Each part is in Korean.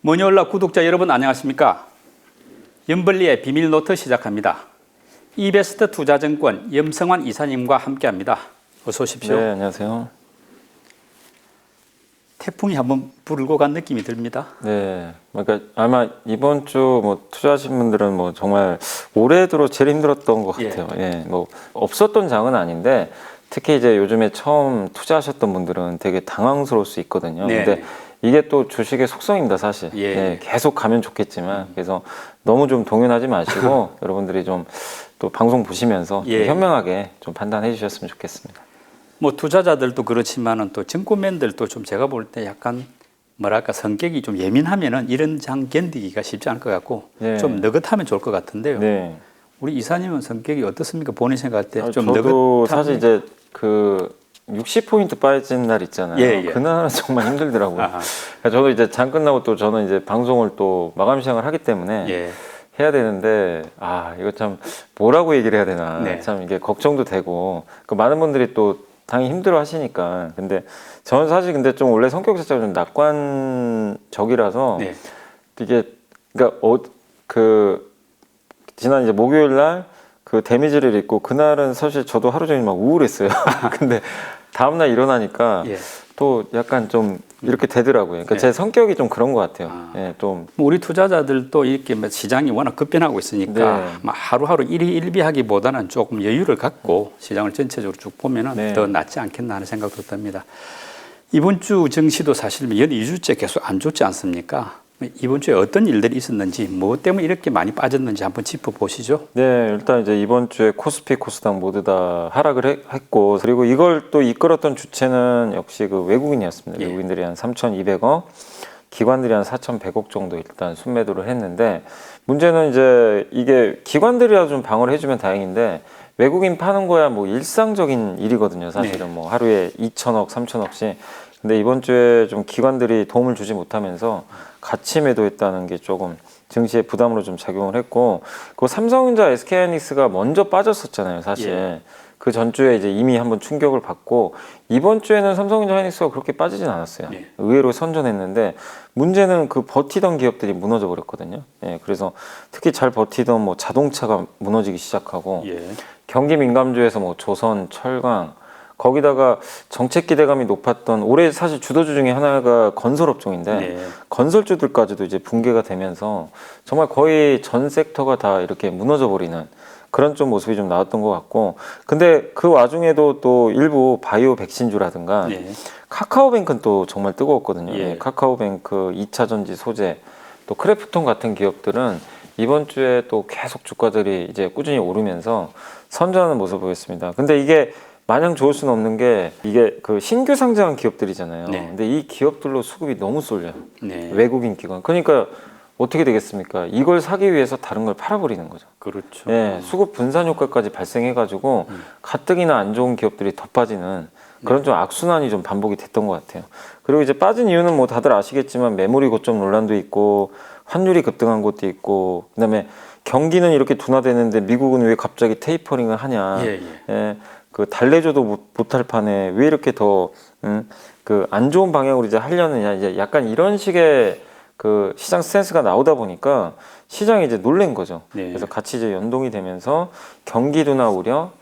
머니올라 구독자 여러분 안녕하십니까? 염블리의 비밀노트 시작합니다. 이베스트 투자증권 염성환 이사님과 함께합니다. 어서 오십시오. 네, 안녕하세요. 태풍이 한번 불고 간 느낌이 듭니다. 네, 그러니까 아마 이번 주 뭐 투자하신 분들은 뭐 정말 올해 들어 제일 힘들었던 것 같아요. 예, 뭐 없었던 장은 아닌데 특히 이제 요즘에 처음 투자하셨던 분들은 되게 당황스러울 수 있거든요. 네. 근데 이게 또 주식의 속성입니다, 사실. 예. 예, 계속 가면 좋겠지만 그래서 너무 좀 동요하지 마시고 여러분들이 좀 또 방송 보시면서 예. 현명하게 좀 판단해 주셨으면 좋겠습니다. 뭐 투자자들도 그렇지만은 또 증권맨들도 좀 제가 볼 때 약간 뭐랄까 성격이 좀 예민하면은 이런 장 견디기가 쉽지 않을 것 같고 네. 좀 느긋하면 좋을 것 같은데요. 네. 우리 이사님은 성격이 어떻습니까? 본인 생각할 때 좀 저도 느긋한 사실 이제 그 60포인트 빠진 날 있잖아요. 예, 예. 그날은 정말 힘들더라고요. 아하. 저도 이제 장 끝나고 또 저는 이제 방송을 또 마감 시장을 하기 때문에 예. 해야 되는데 이거 참 뭐라고 얘기를 해야 되나 네. 참 이게 걱정도 되고 그 많은 분들이 또 당연히 힘들어 하시니까 근데 저는 사실 근데 좀 원래 성격 자체가 좀 낙관적이라서 네. 이게 그러니까 그 지난 이제 목요일 날 그 데미지를 입고 그날은 사실 저도 하루 종일 막 우울했어요. 근데 다음 날 일어나니까 예. 또 약간 좀 이렇게 되더라고요. 그러니까 네. 제 성격이 좀 그런 것 같아요. 예, 좀 뭐 우리 투자자들도 이렇게 뭐 시장이 워낙 급변하고 있으니까 네. 막 하루하루 일희일비하기보다는 조금 여유를 갖고 시장을 전체적으로 쭉 보면은 네. 더 낫지 않겠나 하는 생각도 듭니다. 이번 주 증시도 사실 연 2주째 계속 안 좋지 않습니까? 이번 주에 어떤 일들이 있었는지, 뭐 때문에 이렇게 많이 빠졌는지 한번 짚어보시죠. 네, 일단 이제 이번 주에 코스피, 코스닥 모두 다 하락을 했고, 그리고 이걸 또 이끌었던 주체는 역시 그 외국인이었습니다. 예. 외국인들이 한 3,200억, 기관들이 한 4,100억 정도 일단 순매도를 했는데, 문제는 이제 이게 기관들이라도 좀 방어를 해주면 다행인데, 외국인 파는 거야 뭐 일상적인 일이거든요. 사실은 네. 뭐 하루에 2천억, 3천억씩. 근데 이번 주에 좀 기관들이 도움을 주지 못하면서 같이 매도했다는 게 조금 증시에 부담으로 좀 작용을 했고, 그 삼성전자, SK하이닉스가 먼저 빠졌었잖아요, 사실. 예. 그 전주에 이제 이미 한번 충격을 받고 이번 주에는 삼성전자, 하이닉스가 그렇게 빠지진 않았어요. 예. 의외로 선전했는데 문제는 그 버티던 기업들이 무너져 버렸거든요. 예, 그래서 특히 잘 버티던 뭐 자동차가 무너지기 시작하고 예. 경기 민감주에서 뭐 조선, 철강 거기다가 정책 기대감이 높았던 올해 사실 주도주 중에 하나가 건설업종인데 네. 건설주들까지도 이제 붕괴가 되면서 정말 거의 전 섹터가 다 이렇게 무너져 버리는 그런 좀 모습이 좀 나왔던 것 같고 근데 그 와중에도 또 일부 바이오 백신주라든가 네. 카카오뱅크는 또 정말 뜨거웠거든요. 예. 카카오뱅크, 2차전지 소재 또 크래프톤 같은 기업들은 이번 주에 또 계속 주가들이 이제 꾸준히 오르면서 선전하는 모습을 보였습니다. 근데 이게 마냥 좋을 수는 없는 게 이게 그 신규 상장한 기업들이잖아요. 네. 근데 이 기업들로 수급이 너무 쏠려요. 네. 외국인 기관. 그러니까 어떻게 되겠습니까? 이걸 사기 위해서 다른 걸 팔아버리는 거죠. 그렇죠. 예, 수급 분산 효과까지 발생해가지고 가뜩이나 안 좋은 기업들이 더 빠지는 그런 좀 악순환이 좀 반복이 됐던 것 같아요. 그리고 이제 빠진 이유는 뭐 다들 아시겠지만 메모리 고점 논란도 있고 환율이 급등한 것도 있고 그다음에 경기는 이렇게 둔화되는데 미국은 왜 갑자기 테이퍼링을 하냐? 예, 예. 예, 그 달래줘도 못할 판에 왜 이렇게 더 그 안 좋은 방향으로 이제 하려느냐 이제 약간 이런 식의 그 시장 스탠스가 나오다 보니까 시장이 이제 놀란 거죠. 네. 그래서 같이 이제 연동이 되면서 경기 둔화 우려,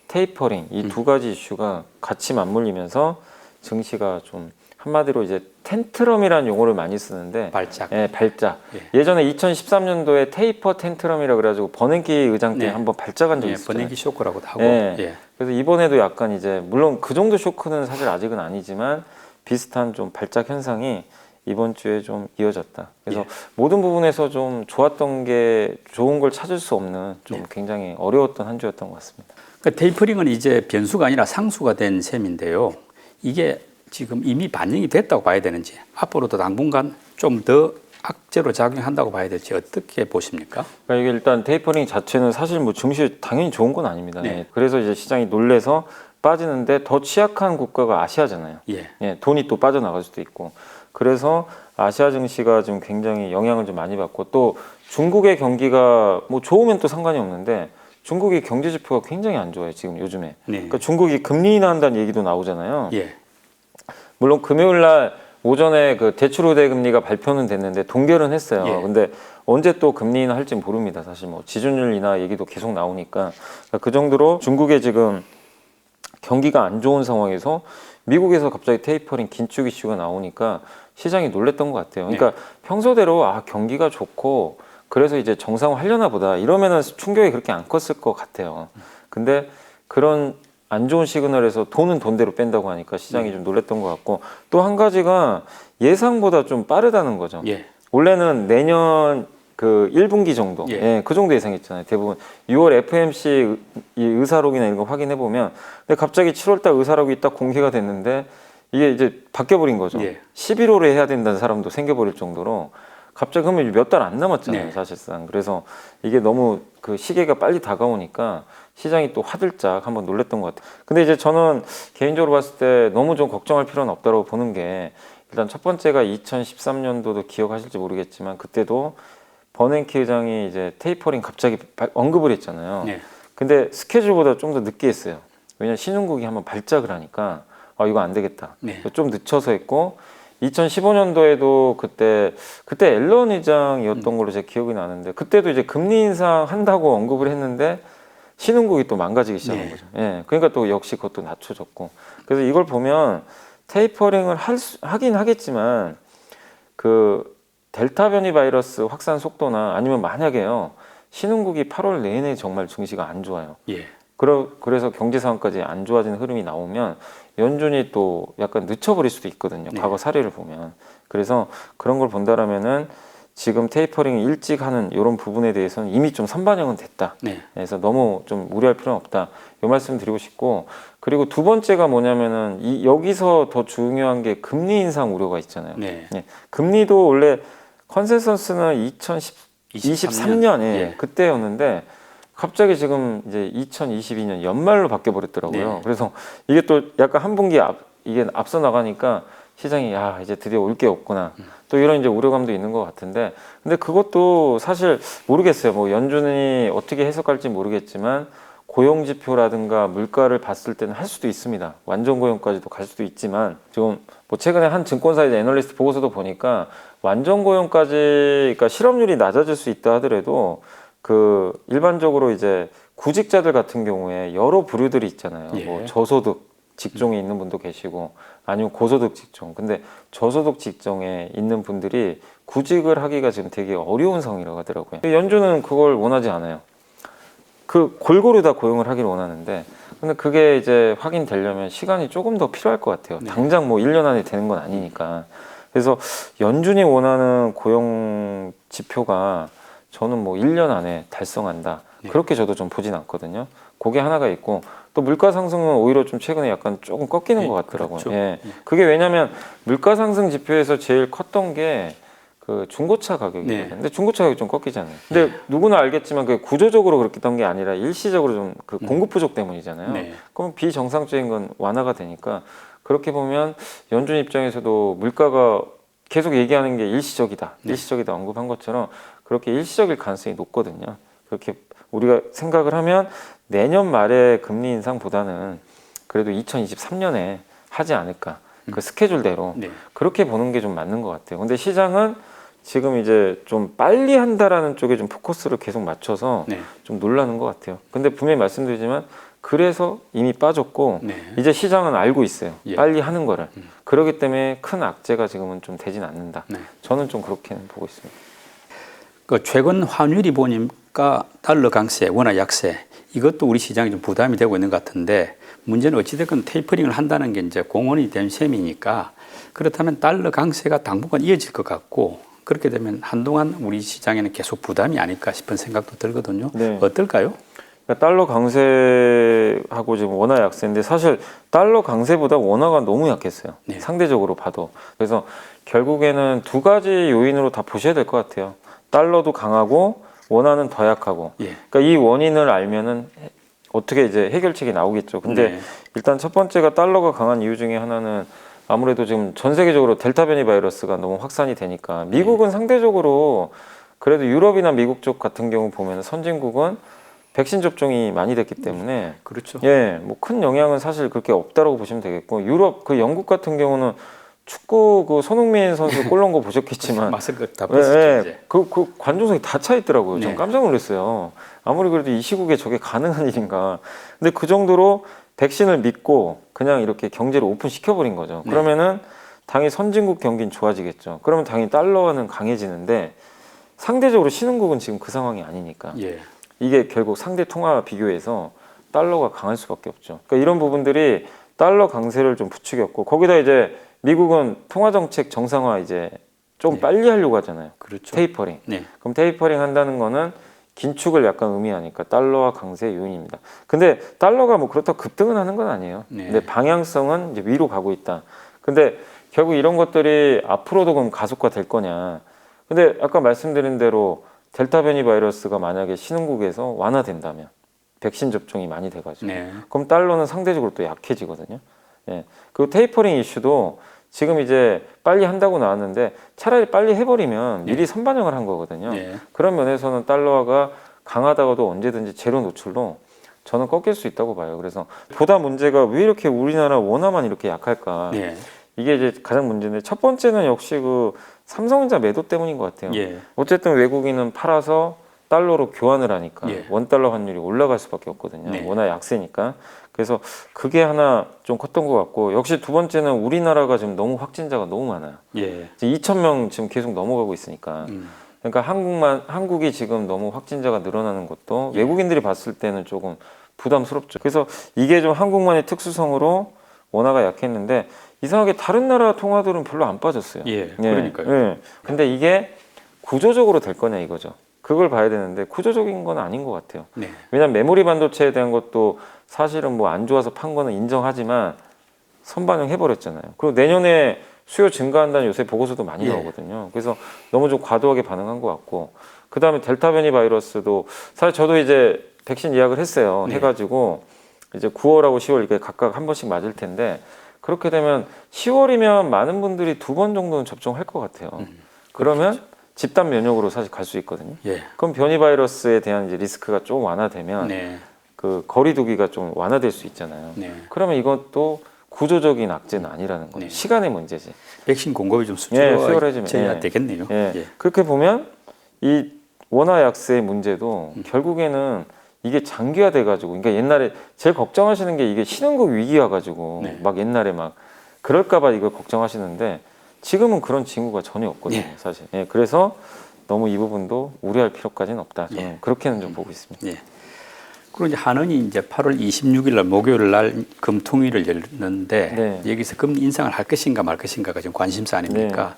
테이퍼링 이 두 가지 이슈가 같이 맞물리면서 증시가 좀 한마디로 이제 텐트럼이라는 용어를 많이 쓰는데 발작. 예, 발작. 예. 예전에 2013년도에 테이퍼 텐트럼이라 그래가지고 버냉키 의장 때 네. 한번 발작한 적이 예, 있었잖아요. 번외기 쇼크라고도 하고. 예. 예. 그래서 이번에도 약간 이제 물론 그 정도 쇼크는 사실 아직은 아니지만 비슷한 좀 발작 현상이 이번 주에 좀 이어졌다. 그래서 예. 모든 부분에서 좀 좋았던 게 좋은 걸 찾을 수 없는 좀 예. 굉장히 어려웠던 한 주였던 것 같습니다. 그러니까 테이퍼링은 이제 변수가 아니라 상수가 된 셈인데요. 이게 지금 이미 반영이 됐다고 봐야 되는지 앞으로도 당분간 좀 더 악재로 작용한다고 봐야 될지 어떻게 보십니까? 그러니까 이게 일단 테이퍼링 자체는 사실 뭐 증시에 당연히 좋은 건 아닙니다. 네. 그래서 이제 시장이 놀래서 빠지는데 더 취약한 국가가 아시아잖아요. 예. 예, 돈이 또 빠져나갈 수도 있고. 그래서 아시아 증시가 지금 굉장히 영향을 좀 많이 받고 또 중국의 경기가 뭐 좋으면 또 상관이 없는데 중국의 경제 지표가 굉장히 안 좋아요, 지금 요즘에. 네. 그러니까 중국이 금리 인하한다는 얘기도 나오잖아요. 예. 물론 금요일 날 오전에 그 대출 우대 금리가 발표는 됐는데 동결은 했어요. 예. 근데 언제 또 금리 인하 할지 모릅니다. 사실 뭐 지준율 인하 얘기도 계속 나오니까 그 정도로 중국의 지금 경기가 안 좋은 상황에서 미국에서 갑자기 테이퍼링 긴축 이슈가 나오니까 시장이 놀랬던 것 같아요. 그러니까 평소대로 경기가 좋고 그래서 이제 정상화하려나 보다 이러면은 충격이 그렇게 안 컸을 것 같아요. 근데 그런 안 좋은 시그널에서 돈은 돈대로 뺀다고 하니까 시장이 좀 놀랬던 것 같고 또 한 가지가 예상보다 좀 빠르다는 거죠. 예. 원래는 내년 그 1분기 정도, 예. 예, 그 정도 예상했잖아요. 대부분 6월 FMC 이 의사록이나 이런 거 확인해 보면, 근데 갑자기 7월달 의사록이 딱 공개가 됐는데 이게 이제 바뀌어버린 거죠. 예. 11월에 해야 된다는 사람도 생겨버릴 정도로 갑자기 그러면 몇 달 안 남았잖아요, 네. 사실상. 그래서 이게 너무 그 시계가 빨리 다가오니까 시장이 또 화들짝 한번 놀랬던 것 같아요. 근데 이제 저는 개인적으로 봤을 때 너무 좀 걱정할 필요는 없다고 보는 게 일단 첫 번째가 2013년도도 기억하실지 모르겠지만 그때도 버냉키 의장이 이제 테이퍼링 갑자기 언급을 했잖아요. 네. 근데 스케줄보다 좀 더 늦게 했어요. 왜냐면 신흥국이 한번 발작을 하니까 이거 안 되겠다. 네. 좀 늦춰서 했고 2015년도에도 그때 앨런 의장이었던 걸로 제 기억이 나는데 그때도 이제 금리 인상 한다고 언급을 했는데 신흥국이 또 망가지기 시작한 네. 거죠. 예, 그러니까 또 역시 그것도 낮춰졌고 그래서 이걸 보면 테이퍼링을 하긴 하겠지만 그 델타 변이 바이러스 확산 속도나 아니면 만약에요 신흥국이 8월 내내 정말 증시가 안 좋아요. 예. 그래서 경제 상황까지 안 좋아지는 흐름이 나오면 연준이 또 약간 늦춰버릴 수도 있거든요. 네. 과거 사례를 보면. 그래서 그런 걸 본다라면은 지금 테이퍼링 일찍 하는 이런 부분에 대해서는 이미 좀 선반영은 됐다. 네. 그래서 너무 좀 무리할 필요는 없다. 이 말씀 드리고 싶고 그리고 두 번째가 뭐냐면은 여기서 더 중요한 게 금리 인상 우려가 있잖아요. 네. 예, 금리도 원래 컨센서스는 2023년에 예. 그때였는데 갑자기 지금 이제 2022년 연말로 바뀌어 버렸더라고요. 네. 그래서 이게 또 약간 한 분기 이게 앞서 나가니까 시장이 이제 드디어 올 게 없구나. 또 이런 이제 우려감도 있는 것 같은데 근데 그것도 사실 모르겠어요. 뭐 연준이 어떻게 해석할지 모르겠지만 고용 지표라든가 물가를 봤을 때는 할 수도 있습니다. 완전 고용까지도 갈 수도 있지만 지금 뭐 최근에 한 증권사의 애널리스트 보고서도 보니까 완전 고용까지 그러니까 실업률이 낮아질 수 있다 하더라도 그 일반적으로 이제 구직자들 같은 경우에 여러 부류들이 있잖아요. 예. 뭐 저소득 직종에 있는 분도 계시고 아니면 고소득 직종. 근데 저소득 직종에 있는 분들이 구직을 하기가 지금 되게 어려운 상황이라고 하더라고요. 연준은 그걸 원하지 않아요. 그 골고루 다 고용을 하기를 원하는데 근데 그게 이제 확인되려면 시간이 조금 더 필요할 것 같아요. 네. 당장 뭐 1년 안에 되는 건 아니니까. 그래서 연준이 원하는 고용 지표가 저는 뭐 1년 안에 달성한다. 네. 그렇게 저도 좀 보진 않거든요. 그게 하나가 있고 또 물가 상승은 오히려 좀 최근에 약간 조금 꺾이는 것 같더라고요. 그렇죠. 예. 그게 왜냐하면 물가 상승 지표에서 제일 컸던 게 그 중고차 가격이거든요. 네. 근데 중고차 가격이 좀 꺾이잖아요. 근데 누구나 알겠지만 그 구조적으로 그렇게 던 게 아니라 일시적으로 좀 그 공급 부족 때문이잖아요. 네. 그럼 비정상적인 건 완화가 되니까 그렇게 보면 연준 입장에서도 물가가 계속 얘기하는 게 일시적이다. 네. 일시적이다 언급한 것처럼 그렇게 일시적일 가능성이 높거든요. 그렇게 우리가 생각을 하면 내년 말에 금리 인상보다는 그래도 2023년에 하지 않을까. 그 스케줄대로 네. 그렇게 보는 게 좀 맞는 것 같아요. 근데 시장은 지금 이제 좀 빨리 한다라는 쪽에 좀 포커스를 계속 맞춰서 네. 좀 놀라는 것 같아요. 근데 분명히 말씀드리지만 그래서 이미 빠졌고 네. 이제 시장은 알고 있어요. 예. 빨리 하는 거를. 그렇기 때문에 큰 악재가 지금은 좀 되진 않는다. 네. 저는 좀 그렇게는 보고 있습니다. 그 최근 환율이 보니까 달러 강세, 원화 약세 이것도 우리 시장이 좀 부담이 되고 있는 것 같은데 문제는 어찌됐건 테이퍼링을 한다는 게 이제 공언이 된 셈이니까 그렇다면 달러 강세가 당분간 이어질 것 같고 그렇게 되면 한동안 우리 시장에는 계속 부담이 아닐까 싶은 생각도 들거든요. 네. 어떨까요? 그러니까 달러 강세하고 지금 원화 약세인데 사실 달러 강세보다 원화가 너무 약했어요. 네. 상대적으로 봐도. 그래서 결국에는 두 가지 요인으로 다 보셔야 될 것 같아요. 달러도 강하고 원화는 더 약하고. 예. 그러니까 이 원인을 알면은 어떻게 이제 해결책이 나오겠죠. 근데 네. 일단 첫 번째가 달러가 강한 이유 중에 하나는 아무래도 지금 전 세계적으로 델타 변이 바이러스가 너무 확산이 되니까 미국은 상대적으로 그래도 유럽이나 미국 쪽 같은 경우 보면 선진국은 백신 접종이 많이 됐기 때문에 그렇죠. 예, 뭐 큰 영향은 사실 그렇게 없다라고 보시면 되겠고 유럽 그 영국 같은 경우는 축구 그 손흥민 선수 골 넣은 거 보셨겠지만 마스크 다 예, 벗었죠 예. 이제. 그 관중석이 다 차 있더라고요. 전 네. 깜짝 놀랐어요. 아무리 그래도 이 시국에 저게 가능한 일인가. 근데 그 정도로 백신을 믿고 그냥 이렇게 경제를 오픈 시켜버린 거죠. 네. 그러면은 당연히 선진국 경기는 좋아지겠죠. 그러면 당연히 달러는 강해지는데 상대적으로 신흥국은 지금 그 상황이 아니니까 예. 이게 결국 상대 통화 비교해서 달러가 강할 수밖에 없죠. 그러니까 이런 부분들이 달러 강세를 좀 부추겼고 거기다 이제 미국은 통화 정책 정상화 이제 좀 네. 빨리 하려고 하잖아요. 그렇죠. 테이퍼링. 네. 그럼 테이퍼링 한다는 거는 긴축을 약간 의미하니까 달러와 강세 요인입니다. 근데 달러가 뭐 그렇다고 급등은 하는 건 아니에요. 네. 근데 방향성은 이제 위로 가고 있다. 근데 결국 이런 것들이 앞으로도 그럼 가속화 될 거냐. 근데 아까 말씀드린 대로 델타 변이 바이러스가 만약에 신흥국에서 완화된다면 백신 접종이 많이 돼가지고 네. 그럼 달러는 상대적으로 또 약해지거든요. 예. 그리고 테이퍼링 이슈도 지금 이제 빨리 한다고 나왔는데 차라리 빨리 해버리면 미리 선반영을 한 거거든요. 네. 그런 면에서는 달러화가 강하다가도 언제든지 제로 노출로 저는 꺾일 수 있다고 봐요. 그래서 보다 문제가 왜 이렇게 우리나라 원화만 이렇게 약할까? 네. 이게 이제 가장 문제인데 첫 번째는 역시 그 삼성전자 매도 때문인 것 같아요. 예. 어쨌든 외국인은 팔아서 달러로 교환을 하니까 예. 원달러 환율이 올라갈 수밖에 없거든요. 네. 워낙 약세니까. 그래서 그게 하나 좀 컸던 것 같고 역시 두 번째는 우리나라가 지금 너무 확진자가 너무 많아요. 예. 2,000명 지금 계속 넘어가고 있으니까. 그러니까 한국이 지금 너무 확진자가 늘어나는 것도 예. 외국인들이 봤을 때는 조금 부담스럽죠. 그래서 이게 좀 한국만의 특수성으로 원화가 약했는데 이상하게 다른 나라 통화들은 별로 안 빠졌어요. 예. 그러니까요. 예. 근데 이게 구조적으로 될 거냐 이거죠. 그걸 봐야 되는데 구조적인 건 아닌 것 같아요. 네. 왜냐하면 메모리 반도체에 대한 것도 사실은 뭐 안 좋아서 판 거는 인정하지만 선반영 해버렸잖아요. 그리고 내년에 수요 증가한다는 요새 보고서도 많이 예. 나오거든요. 그래서 너무 좀 과도하게 반응한 것 같고 그 다음에 델타 변이 바이러스도 사실 저도 이제 백신 예약을 했어요. 네. 해가지고 이제 9월하고 10월 이렇게 각각 한 번씩 맞을 텐데 그렇게 되면 10월이면 많은 분들이 2번 정도는 접종할 것 같아요. 그러면 집단 면역으로 사실 갈 수 있거든요. 예. 그럼 변이 바이러스에 대한 이제 리스크가 좀 완화되면 네. 그 거리두기가 좀 완화될 수 있잖아요. 네. 그러면 이것도 구조적인 악재는 아니라는 거예요. 네. 시간의 문제지. 백신 공급이 좀 수월해지면, 수월해져야 예. 되겠네요. 예. 예. 그렇게 보면 이 원화 약세의 문제도 결국에는 이게 장기화돼 가지고 그러니까 옛날에 제일 걱정하시는 게 이게 신흥국 위기와 가지고 네. 막 옛날에 막 그럴까 봐 이걸 걱정하시는데 지금은 그런 징후가 전혀 없거든요, 네. 사실. 예. 그래서 너무 이 부분도 우려할 필요까지는 없다. 저는 예. 그렇게는 좀 보고 있습니다. 예. 그리고 이제 한은이 이제 8월 26일 날 목요일 날 금통위를 열는데 네. 여기서 금리 인상을 할 것인가 말 것인가가 지금 관심사 아닙니까?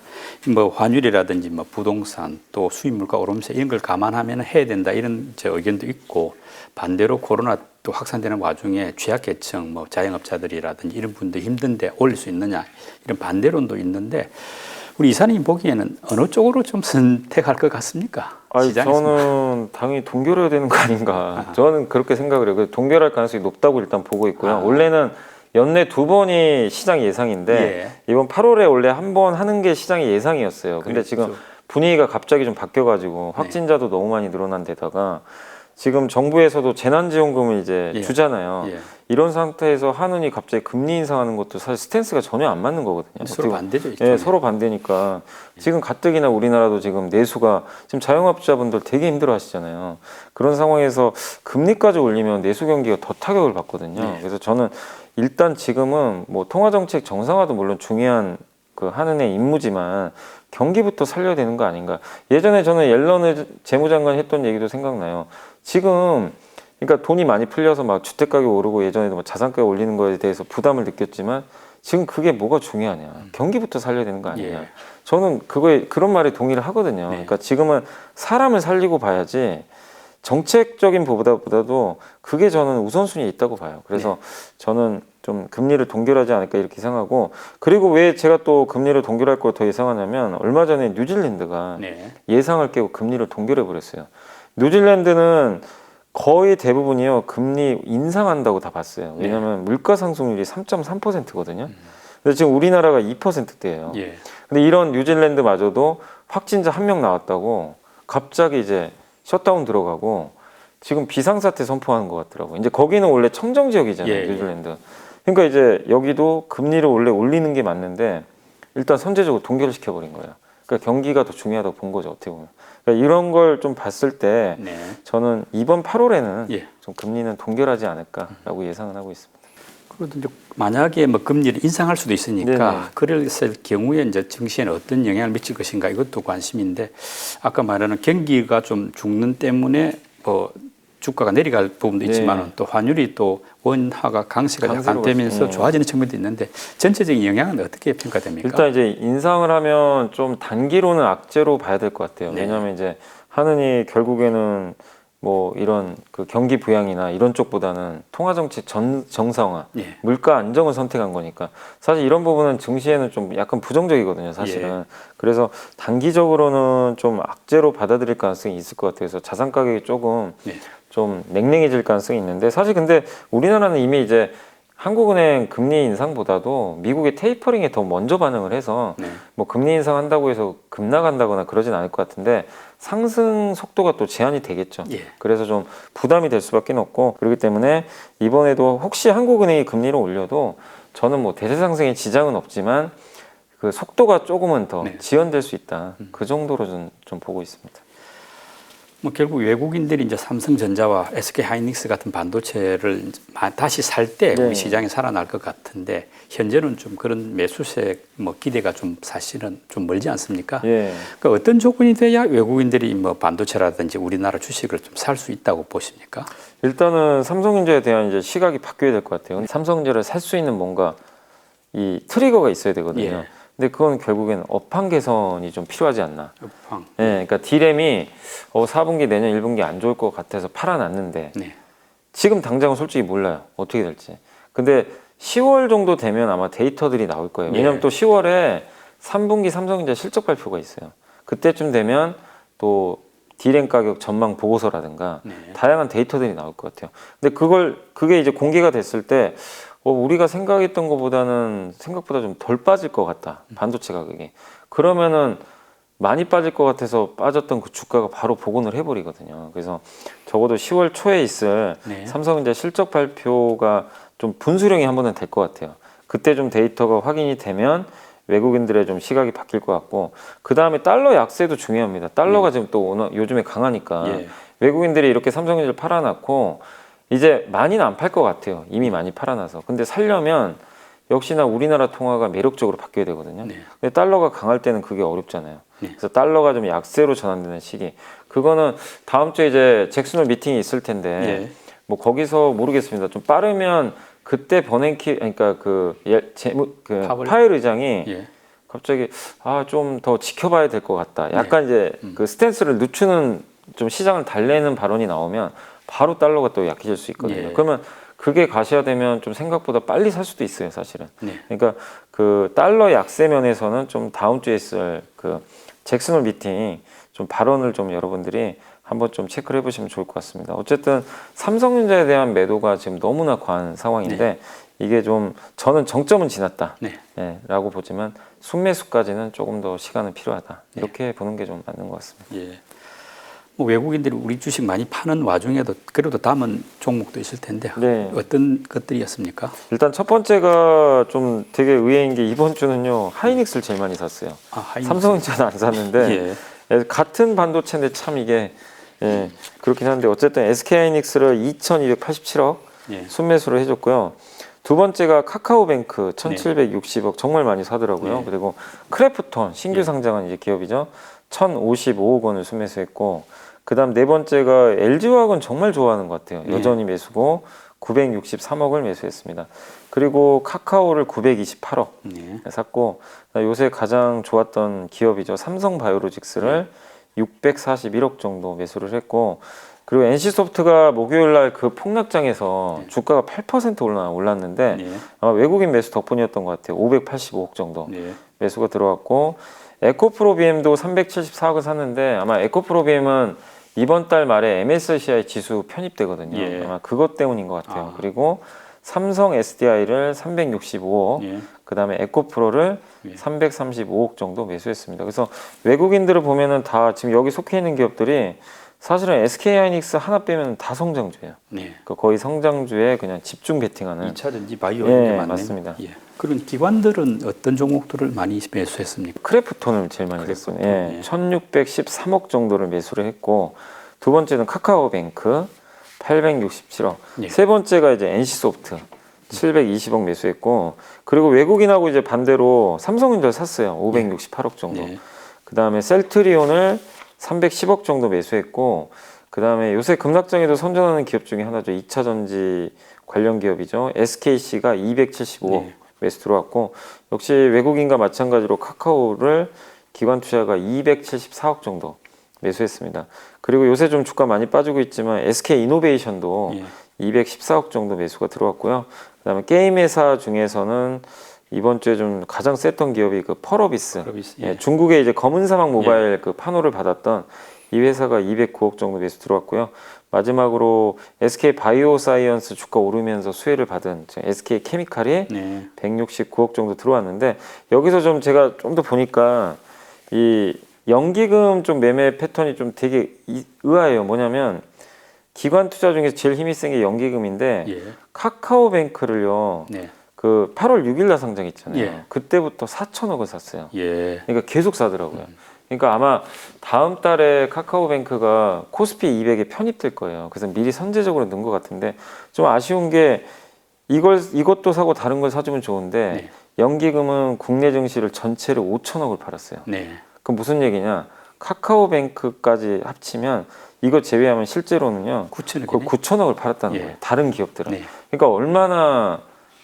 뭐 환율이라든지 뭐 부동산 또 수입 물가 오름세 이런 걸 감안하면 해야 된다 이런 제 의견도 있고 반대로 코로나 또 확산되는 와중에 취약계층 뭐 자영업자들이라든지 이런 분들 힘든데 올릴 수 있느냐 이런 반대론도 있는데 우리 이사님 보기에는 어느 쪽으로 좀 선택할 것 같습니까? 아니, 시장에서. 저는 당연히 동결해야 되는 거 아닌가. 저는 그렇게 생각을 해요. 동결할 가능성이 높다고 일단 보고 있고요. 원래는 연내 2번이 시장 예상인데 예. 이번 8월에 원래 한 번 하는 게 시장의 예상이었어요. 근데 그렇죠. 지금 분위기가 갑자기 좀 바뀌어가지고 확진자도 너무 많이 늘어난 데다가 지금 정부에서도 재난지원금을 이제 예. 주잖아요. 예. 이런 상태에서 한은이 갑자기 금리 인상하는 것도 사실 스탠스가 전혀 안 맞는 거거든요. 서로 어떻게 반대죠. 예, 일종의. 서로 반대니까 지금 가뜩이나 우리나라도 지금 내수가 지금 자영업자분들 되게 힘들어 하시잖아요. 그런 상황에서 금리까지 올리면 내수 경기가 더 타격을 받거든요. 네. 그래서 저는 일단 지금은 뭐 통화정책 정상화도 물론 중요한 그 한은의 임무지만 경기부터 살려야 되는 거 아닌가. 예전에 저는 옐런 재무장관이 했던 얘기도 생각나요. 지금 그러니까 돈이 많이 풀려서 막 주택 가격 오르고 예전에도 뭐 자산 가격 올리는 거에 대해서 부담을 느꼈지만 지금 그게 뭐가 중요하냐. 경기부터 살려야 되는 거 아니냐. 예. 저는 그거에 그런 말에 동의를 하거든요. 네. 그러니까 지금은 사람을 살리고 봐야지 정책적인 보다도 그게 저는 우선순위에 있다고 봐요. 그래서 저는 좀 금리를 동결하지 않을까 이렇게 예상하고 그리고 왜 제가 또 금리를 동결할 걸 더 예상하냐면 얼마 전에 뉴질랜드가 네. 예상을 깨고 금리를 동결해 버렸어요. 뉴질랜드는 거의 대부분이요 금리 인상한다고 다 봤어요. 왜냐하면 물가 상승률이 3.3%거든요. 근데 지금 우리나라가 2%대예요. 예. 근데 이런 뉴질랜드마저도 확진자 1명 나왔다고 갑자기 이제 셧다운 들어가고 지금 비상사태 선포하는 것 같더라고요. 이제 거기는 원래 청정 지역이잖아요, 예, 뉴질랜드. 그러니까 이제 여기도 금리를 원래 올리는 게 맞는데 일단 선제적으로 동결시켜 버린 거예요. 그러니까 경기가 더 중요하다고 본 거죠, 어떻게 보면. 그러니까 이런 걸 좀 봤을 때 네. 저는 이번 8월에는 예. 좀 금리는 동결하지 않을까라고 예상은 하고 있습니다. 그래도 이제 만약에 뭐 금리를 인상할 수도 있으니까 네네. 그랬을 경우에 이제 증시에는 어떤 영향을 미칠 것인가 이것도 관심인데 아까 말하는 경기가 좀 죽는 때문에 뭐 주가가 내려갈 부분도 있지만 네. 또 환율이 또 원화가 강세가 약간 강세로 되면서 네. 좋아지는 측면도 있는데 전체적인 영향은 어떻게 평가됩니까? 일단 이제 인상을 하면 좀 단기로는 악재로 봐야 될 것 같아요. 네. 왜냐하면 이제 하느니 결국에는 뭐 이런 그 경기 부양이나 이런 쪽보다는 통화 정책 정상화, 예. 물가 안정을 선택한 거니까 사실 이런 부분은 증시에는 좀 약간 부정적이거든요, 사실은. 예. 그래서 단기적으로는 좀 악재로 받아들일 가능성이 있을 것 같아요. 그래서 자산 가격이 조금 예. 좀 냉랭해질 가능성이 있는데 사실 근데 우리나라는 이미 이제 한국은행 금리 인상보다도 미국의 테이퍼링에 더 먼저 반응을 해서 네. 뭐 금리 인상한다고 해서 급락한다거나 그러진 않을 것 같은데 상승 속도가 또 제한이 되겠죠. 예. 그래서 좀 부담이 될 수밖에 없고 그렇기 때문에 이번에도 혹시 한국은행이 금리를 올려도 저는 뭐 대세 상승에 지장은 없지만 그 속도가 조금은 더 네. 지연될 수 있다. 그 정도로 좀 보고 있습니다. 뭐 결국 외국인들이 이제 삼성전자와 SK 하이닉스 같은 반도체를 다시 살 때 네. 우리 시장이 살아날 것 같은데 현재는 좀 그런 매수세 뭐 기대가 좀 사실은 좀 멀지 않습니까? 예. 그러니까 어떤 조건이 돼야 외국인들이 뭐 반도체라든지 우리나라 주식을 좀 살 수 있다고 보십니까? 일단은 삼성전자에 대한 이제 시각이 바뀌어야 될 것 같아요. 삼성전자를 살 수 있는 뭔가 이 트리거가 있어야 되거든요. 예. 근데 그건 결국에는 업황 개선이 좀 필요하지 않나. 업황. 네, 그러니까 D램이 4분기 내년 1분기 안 좋을 것 같아서 팔아놨는데 네. 지금 당장은 솔직히 몰라요. 어떻게 될지. 근데 10월 정도 되면 아마 데이터들이 나올 거예요. 왜냐면 예. 또 10월에 3분기 삼성전자 실적 발표가 있어요. 그때쯤 되면 또 D램 가격 전망 보고서라든가 네. 다양한 데이터들이 나올 것 같아요. 근데 그게 이제 공개가 됐을 때 우리가 생각했던 것보다는 생각보다 좀 덜 빠질 것 같다. 반도체 가격이. 그러면은 많이 빠질 것 같아서 빠졌던 그 주가가 바로 복원을 해버리거든요. 그래서 적어도 10월 초에 있을 네. 삼성전자 실적 발표가 좀 분수령이 한 번은 될 것 같아요. 그때 좀 데이터가 확인이 되면 외국인들의 좀 시각이 바뀔 것 같고 그 다음에 달러 약세도 중요합니다. 달러가 지금 또 오늘 요즘에 강하니까 예. 외국인들이 이렇게 삼성전자를 팔아놨고 이제 많이는 안 팔 것 같아요. 이미 많이 팔아놔서. 근데 살려면 역시나 우리나라 통화가 매력적으로 바뀌어야 되거든요. 네. 근데 달러가 강할 때는 그게 어렵잖아요. 네. 그래서 달러가 좀 약세로 전환되는 시기. 그거는 다음 주에 이제 잭슨홀 미팅이 있을 텐데 예. 뭐 거기서 모르겠습니다. 좀 빠르면 그때 버냉키 그러니까 파웰 의장이 예. 갑자기 좀 더 지켜봐야 될 것 같다. 약간 이제 그 스탠스를 늦추는 좀 시장을 달래는 발언이 나오면 바로 달러가 또 약해질 수 있거든요. 예. 그러면 그게 가시화되면 좀 생각보다 빨리 살 수도 있어요, 사실은. 네. 그러니까 그 달러 약세 면에서는 좀 다음 주에 있을 그 잭슨홀 미팅 좀 발언을 좀 여러분들이 한번 좀 체크를 해보시면 좋을 것 같습니다. 어쨌든 삼성전자에 대한 매도가 지금 너무나 과한 상황인데 이게 좀 저는 정점은 지났다. 네. 라고 보지만 순매수까지는 조금 더 시간은 필요하다. 이렇게 보는 게 좀 맞는 것 같습니다. 예. 뭐 외국인들이 우리 주식 많이 파는 와중에도 그래도 남은 종목도 있을 텐데 네. 어떤 것들이었습니까? 일단 첫 번째가 좀 되게 의외인 게 이번 주는요 하이닉스를 제일 많이 샀어요. 하이닉스. 삼성전자는 안 샀는데 같은 반도체인데 참 이게 그렇긴 한데 어쨌든 SK 하이닉스를 2,287억 예. 순매수를 해줬고요. 두 번째가 카카오뱅크 1,760억 정말 많이 사더라고요. 네. 그리고 크래프톤 신규 상장한 이제 기업이죠. 1,055억 원을 순매수했고 그다음 네 번째가 LG화학은 정말 좋아하는 것 같아요. 여전히 매수고 963억을 매수했습니다. 그리고 카카오를 928억 샀고 요새 가장 좋았던 기업이죠. 삼성바이오로직스를 641억 정도 매수를 했고 그리고 NC소프트가 목요일 날 그 폭락장에서 주가가 8% 올랐는데 아마 외국인 매수 덕분이었던 것 같아요. 585억 정도 매수가 들어왔고 에코프로비엠도 374억을 샀는데 아마 에코프로비엠은 이번 달 말에 MSCI 지수 편입되거든요. 아마 그것 때문인 것 같아요. 그리고 삼성 SDI를 365억, 그 다음에 에코프로를 335억 정도 매수했습니다. 그래서 외국인들을 보면은 다 지금 여기 속해 있는 기업들이 사실은 SK하이닉스 하나 빼면 다 성장주예요. 네. 그러니까 거의 성장주에 그냥 집중 베팅하는. 2차전지 바이오 예, 이런 게 많네요. 맞습니다. 예. 그런 기관들은 어떤 종목들을 많이 매수했습니까? 크래프톤을 제일 많이 크래프톤, 샀어요. 예, 예. 1613억 정도를 매수를 했고, 두 번째는 카카오뱅크 867억. 예. 세 번째가 이제 NC소프트 720억 매수했고, 그리고 외국인하고 이제 반대로 삼성전자를 샀어요. 568억 정도. 예. 그 다음에 셀트리온을 310억 정도 매수했고, 그 다음에 요새 급락장에도 선전하는 기업 중에 하나죠. 2차 전지 관련 기업이죠. SKC가 275억 네. 매수 들어왔고, 역시 외국인과 마찬가지로 카카오를 기관 투자가 274억 정도 매수했습니다. 그리고 요새 좀 주가 많이 빠지고 있지만 SK이노베이션도 예. 214억 정도 매수가 들어왔고요. 그 다음에 게임 회사 중에서는 이번 주에 좀 가장 셌던 기업이 그 펄어비스. 펄어비스, 예, 예. 중국의 이제 검은 사막 모바일 그 판호를 받았던 이 회사가 209억 정도 매수 들어왔고요. 마지막으로 SK 바이오사이언스 주가 오르면서 수혜를 받은 SK 케미칼이 네. 169억 정도 들어왔는데, 여기서 좀 제가 좀 더 보니까 이 연기금 좀 매매 패턴이 좀 되게 의아해요. 뭐냐면 기관 투자 중에서 제일 힘이 센 게 연기금인데, 예. 카카오뱅크를요. 네. 그 8월 6일 날 상장했잖아요. 예. 그때부터 4천억을 샀어요. 예. 그러니까 계속 사더라고요. 그러니까 아마 다음 달에 카카오뱅크가 코스피 200에 편입될 거예요. 그래서 미리 선제적으로 넣은 것 같은데, 좀 아쉬운 게 이것도 사고 다른 걸 사주면 좋은데, 네. 연기금은 국내 증시를 전체를 5천억을 팔았어요. 네. 그럼 무슨 얘기냐? 카카오뱅크까지 합치면 이거 제외하면 실제로는요, 9천억이네. 거의 9천억을 팔았다는 예. 거예요. 다른 기업들은. 네. 그러니까 얼마나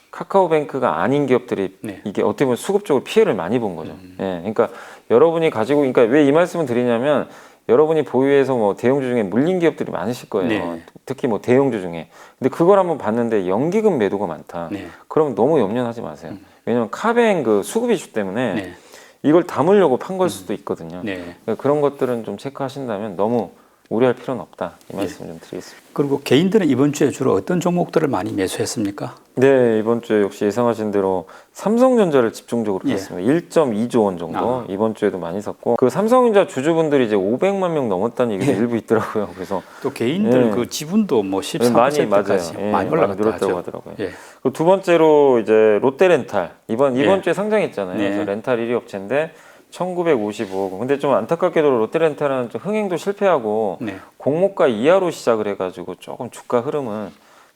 카카오뱅크가 아닌 기업들이 네. 이게 어떻게 보면 수급적으로 피해를 많이 본 거죠. 예, 그러니까 여러분이 가지고, 그러니까 왜 이 말씀을 드리냐면, 여러분이 보유해서 뭐 대형주 중에 물린 기업들이 많으실 거예요. 네. 특히 뭐 대형주 중에. 근데 그걸 한번 봤는데 연기금 매도가 많다. 네. 그럼 너무 염려하지 마세요. 왜냐면 카뱅 그 수급 이슈 때문에 네. 이걸 담으려고 판 걸 수도 있거든요. 네. 그러니까 그런 것들은 좀 체크하신다면 너무 우려할 필요는 없다. 이 말씀 좀 드리겠습니다. 그리고 개인들은 이번 주에 주로 어떤 종목들을 많이 매수했습니까? 네, 이번 주에 역시 예상하신 대로 삼성전자를 집중적으로 예. 샀습니다. 1.2조 원 정도 아. 이번 주에도 많이 샀고, 그 삼성전자 주주분들이 이제 500만 명 넘었다는 얘기도 예. 일부 있더라고요. 그래서 또 개인들 예. 그 지분도 뭐 많이 13%까지 맞아요. 예, 많이 올라갔다 늘었다고 하죠. 하더라고요. 예. 그리고 두 번째로 이제 롯데렌탈 이번 예. 주에 상장했잖아요. 네. 그래서 렌탈 1위 업체인데 1,955억 원. 근데 좀 안타깝게도 롯데렌탈은 좀 흥행도 실패하고 네. 공모가 이하로 시작을 해가지고 조금 주가 흐름은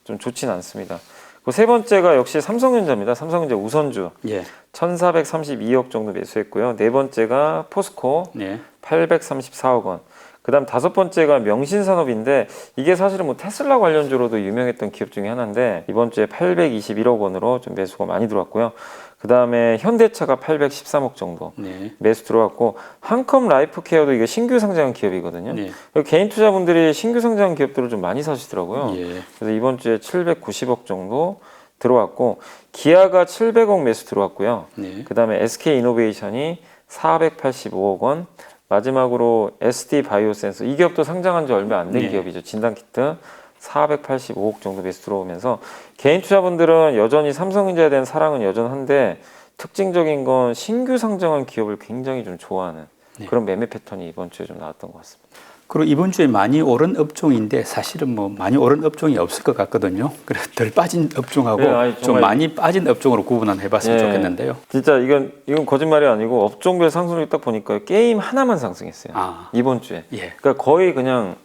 좀 좋진 않습니다. 그 세 번째가 역시 삼성전자입니다. 삼성전자 우선주 예. 1,432억 정도 매수했고요. 네 번째가 포스코 네. 834억 원. 그다음 다섯 번째가 명신산업인데, 이게 사실은 뭐 테슬라 관련주로도 유명했던 기업 중에 하나인데, 이번 주에 821억 원으로 좀 매수가 많이 들어왔고요. 그다음에 현대차가 813억 정도 네. 매수 들어왔고, 한컴 라이프케어도 이게 신규 상장한 기업이거든요. 네. 그리고 개인 투자분들이 신규 상장한 기업들을 좀 많이 사시더라고요. 예. 그래서 이번 주에 790억 정도 들어왔고, 기아가 700억 매수 들어왔고요. 네. 그다음에 SK이노베이션이 485억 원, 마지막으로 SD 바이오센서, 이 기업도 상장한 지 얼마 안 된 네. 기업이죠. 진단키트 485억 정도 매수 들어오면서, 개인 투자분들은 여전히 삼성전자에 대한 사랑은 여전한데, 특징적인 건 신규 상장한 기업을 굉장히 좀 좋아하는 네. 그런 매매 패턴이 이번 주에 좀 나왔던 것 같습니다. 그리고 이번 주에 많이 오른 업종인데 사실은 뭐 많이 오른 업종이 없을 것 같거든요. 그래서 덜 빠진 업종하고 네, 아니, 좀 정말- 많이 빠진 업종으로 구분을 해봤으면 예. 좋겠는데요. 진짜 이건 거짓말이 아니고 업종별 상승률 딱 보니까 게임 하나만 상승했어요. 아. 이번 주에. 예. 그러니까 거의 그냥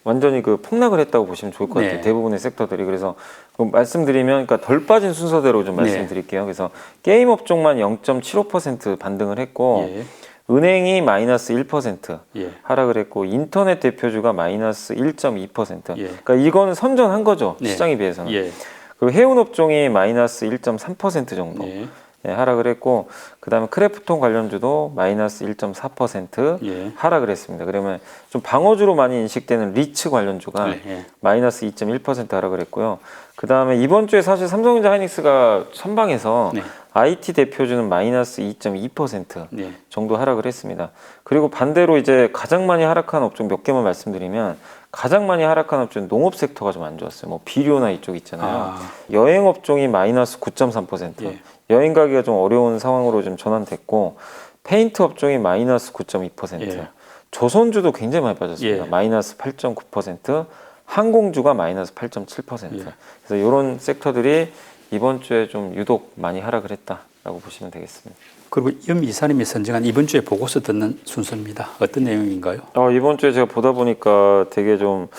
완전히 그 폭락을 했다고 보시면 좋을 것 같아요. 네. 대부분의 섹터들이. 그래서 그 말씀드리면, 그러니까 덜 빠진 순서대로 좀 말씀드릴게요. 그래서 게임 업종만 0.75% 반등을 했고, 예. 은행이 마이너스 1% 예. 하락을 했고, 인터넷 대표주가 마이너스 1.2%. 예. 그러니까 이거는 선전한 거죠. 네. 시장에 비해서는. 예. 그리고 해운 업종이 마이너스 1.3% 정도. 예. 예, 하락을 했고, 그다음에 크래프톤 관련주도 마이너스 1.4% 예. 하락을 했습니다. 그러면 좀 방어주로 많이 인식되는 리츠 관련주가 예. 마이너스 2.1% 하락을 했고요. 그다음에 이번 주에 사실 삼성전자 하이닉스가 선방해서 네. IT 대표주는 마이너스 2.2% 네. 정도 하락을 했습니다. 그리고 반대로 이제 가장 많이 하락한 업종 몇 개만 말씀드리면, 가장 많이 하락한 업종은 농업 섹터가 좀 안 좋았어요. 뭐 비료나 이쪽 있잖아요. 아. 여행 업종이 마이너스 9.3%. 예. 여행 가기가 좀 어려운 상황으로 좀 전환됐고, 페인트 업종이 마이너스 9.2%. 예. 조선주도 굉장히 많이 빠졌습니다. 예. 마이너스 8.9%, 항공주가 마이너스 8.7%. 예. 그래서 이런 섹터들이 이번 주에 좀 유독 많이 하락을 했다라고 보시면 되겠습니다. 그리고 염 이사님이 선정한 이번 주에 보고서 듣는 순서입니다. 어떤 내용인가요? 이번 주에 제가 보다 보니까 되게 좀,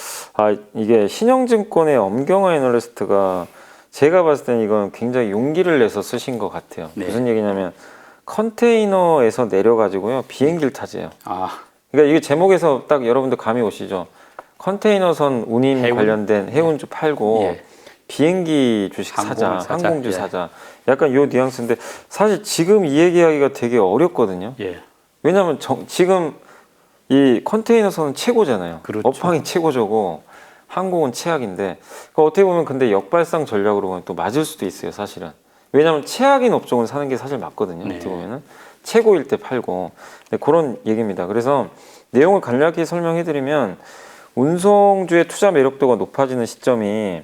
이게 신영증권의 엄경화 애널리스트가 제가 봤을 때는 이건 굉장히 용기를 내서 쓰신 것 같아요. 네. 무슨 얘기냐면 컨테이너에서 내려가지고요, 비행기를 타재요. 아, 그러니까 이게 제목에서 딱 여러분들 감이 오시죠? 컨테이너선 운임 해운? 관련된 해운주 팔고 예. 비행기 주식 사자, 항공을 사자. 항공주 예. 사자. 약간 요 뉘앙스인데 사실 지금 이 얘기하기가 되게 어렵거든요. 예. 왜냐하면 지금 이 컨테이너선은 최고잖아요. 그렇죠. 업황이 최고저고 항공은 최악인데 어떻게 보면 근데 역발상 전략으로 보면 또 맞을 수도 있어요, 사실은. 왜냐하면 최악인 업종은 사는 게 사실 맞거든요. 네. 어떻게 보면은 최고일 때 팔고. 네, 그런 얘기입니다. 그래서 내용을 간략히 설명해드리면 운송주의 투자 매력도가 높아지는 시점이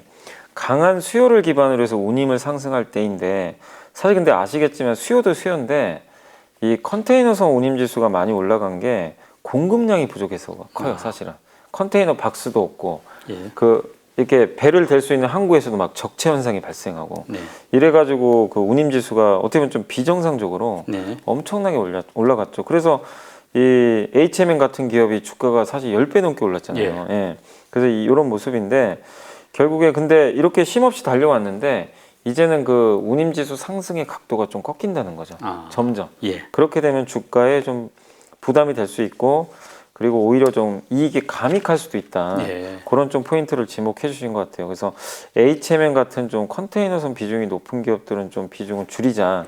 강한 수요를 기반으로 해서 운임을 상승할 때인데 사실 근데 아시겠지만 수요도 수요인데 이 컨테이너선 운임 지수가 많이 올라간 게 공급량이 부족해서 커요, 사실은. 컨테이너 박스도 없고 예. 이렇게 배를 댈 수 있는 항구에서도 막 적체 현상이 발생하고 네. 이래가지고 그 운임 지수가 어떻게 보면 좀 비정상적으로 네. 엄청나게 올라갔죠. 그래서 이 HMN 같은 기업이 주가가 사실 10배 넘게 올랐잖아요. 예. 그래서 이런 모습인데 결국에 근데 이렇게 쉼없이 달려왔는데 이제는 그 운임지수 상승의 각도가 좀 꺾인다는 거죠. 점점. 예. 그렇게 되면 주가에 좀 부담이 될 수 있고 그리고 오히려 좀 이익이 감익할 수도 있다. 예. 그런 좀 포인트를 지목해 주신 것 같아요. 그래서 HMN 같은 좀 컨테이너선 비중이 높은 기업들은 좀 비중을 줄이자라는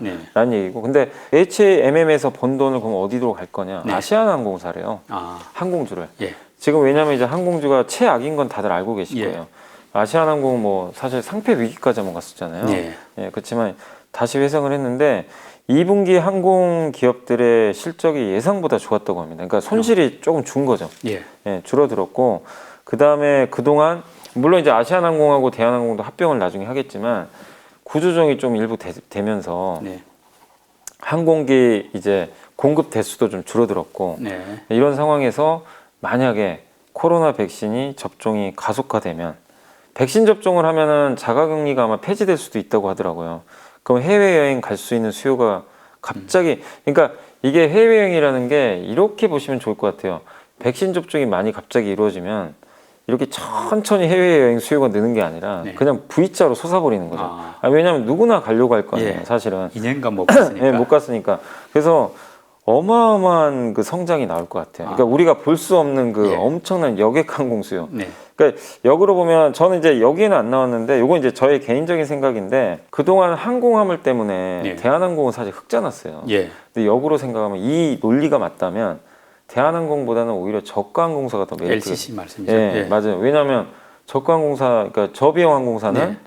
네. 얘기고 근데 HMM에서 번 돈을 그럼 어디로 갈 거냐? 네. 아시아나항공사래요. 아, 항공주를. 예. 지금 왜냐하면 이제 항공주가 최악인 건 다들 알고 계실 예. 거예요. 아시아나항공은 뭐 사실 상폐 위기까지 한번 갔었잖아요. 네. 예, 그렇지만 다시 회생을 했는데 2분기 항공 기업들의 실적이 예상보다 좋았다고 합니다. 그러니까 손실이 조금 준 거죠. 예. 예, 줄어들었고 그 다음에 그동안 물론 이제 아시아나항공하고 대한항공도 합병을 나중에 하겠지만 구조조정이 좀 일부 되면서 네. 항공기 이제 공급 대수도 좀 줄어들었고 네. 이런 상황에서 만약에 코로나 백신이 접종이 가속화되면 백신 접종을 하면은 자가격리가 아마 폐지될 수도 있다고 하더라고요. 그럼 해외여행 갈 수 있는 수요가 갑자기 그러니까 이게 해외여행이라는 게 이렇게 보시면 좋을 것 같아요. 백신 접종이 많이 갑자기 이루어지면 이렇게 천천히 해외여행 수요가 느는 게 아니라 네. 그냥 V자로 솟아버리는 거죠. 아. 왜냐하면 누구나 가려고 할 거 아니에요. 예. 사실은. 2년간 못 갔으니까. 네, 못 갔으니까. 그래서 어마어마한 그 성장이 나올 것 같아요. 그러니까 우리가 볼 수 없는 그 예. 엄청난 여객 항공 수요. 네. 그러니까 역으로 보면 저는 이제 여기에는 안 나왔는데 이건 이제 저의 개인적인 생각인데 그동안 항공화물 때문에 예. 대한항공은 사실 흑자났어요. 예. 근데 역으로 생각하면 이 논리가 맞다면 대한항공보다는 오히려 저가항공사가 더 메리트가 LCC 말씀이죠. 예, 맞아요. 왜냐하면 저가항공사 그러니까 저비용 항공사는 네.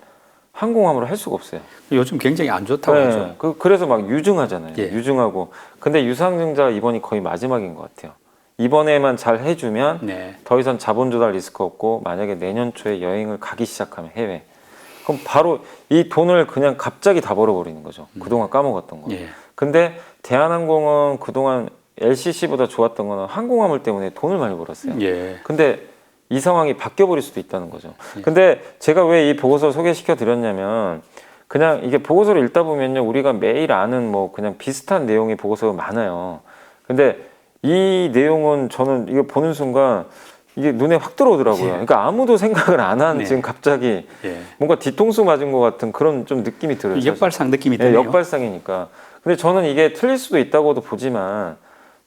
항공화물을 할 수가 없어요. 요즘 굉장히 안 좋다고 하죠. 그래서 막 유증하잖아요. 예. 유증하고. 근데 유상증자가 이번이 거의 마지막인 것 같아요. 이번에만 잘 해주면 네. 더 이상 자본 조달 리스크 없고 만약에 내년 초에 여행을 가기 시작하면 해외 그럼 바로 이 돈을 그냥 갑자기 다 벌어버리는 거죠. 그동안 까먹었던 거. 예. 근데 대한항공은 그동안 LCC보다 좋았던 거는 항공화물 때문에 돈을 많이 벌었어요. 예. 근데 이 상황이 바뀌어버릴 수도 있다는 거죠. 근데 제가 왜 이 보고서를 소개시켜 드렸냐면 그냥 이게 보고서를 읽다 보면요 우리가 매일 아는 뭐 그냥 비슷한 내용의 보고서가 많아요. 근데 이 내용은 저는 이거 보는 순간 이게 눈에 확 들어오더라고요. 그러니까 아무도 생각을 안 한 네. 지금 갑자기 예. 뭔가 뒤통수 맞은 것 같은 그런 좀 느낌이 들어요. 사실. 역발상 느낌이 네, 드네요. 역발상이니까. 근데 저는 이게 틀릴 수도 있다고도 보지만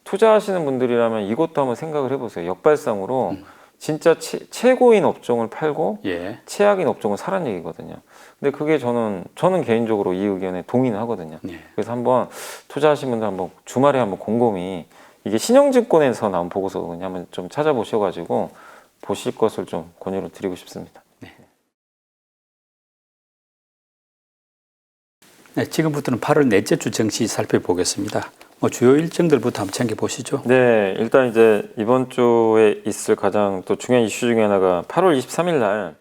투자하시는 분들이라면 이것도 한번 생각을 해보세요. 역발상으로 진짜 최고인 업종을 팔고 예. 최악인 업종을 사라는 얘기거든요. 근데 그게 저는 개인적으로 이 의견에 동의는 하거든요. 네. 그래서 한번 투자하신 분들 한번 주말에 한번 곰곰이 이게 신영증권에서 나온 보고서 그냥 한번 좀 찾아보셔가지고 보실 것을 좀 권유를 드리고 싶습니다. 네, 지금부터는 8월 넷째 주 증시 살펴보겠습니다. 주요 일정들부터 한번 챙겨보시죠. 네, 일단 이제 이번 주에 있을 가장 또 중요한 이슈 중에 하나가 8월 23일 날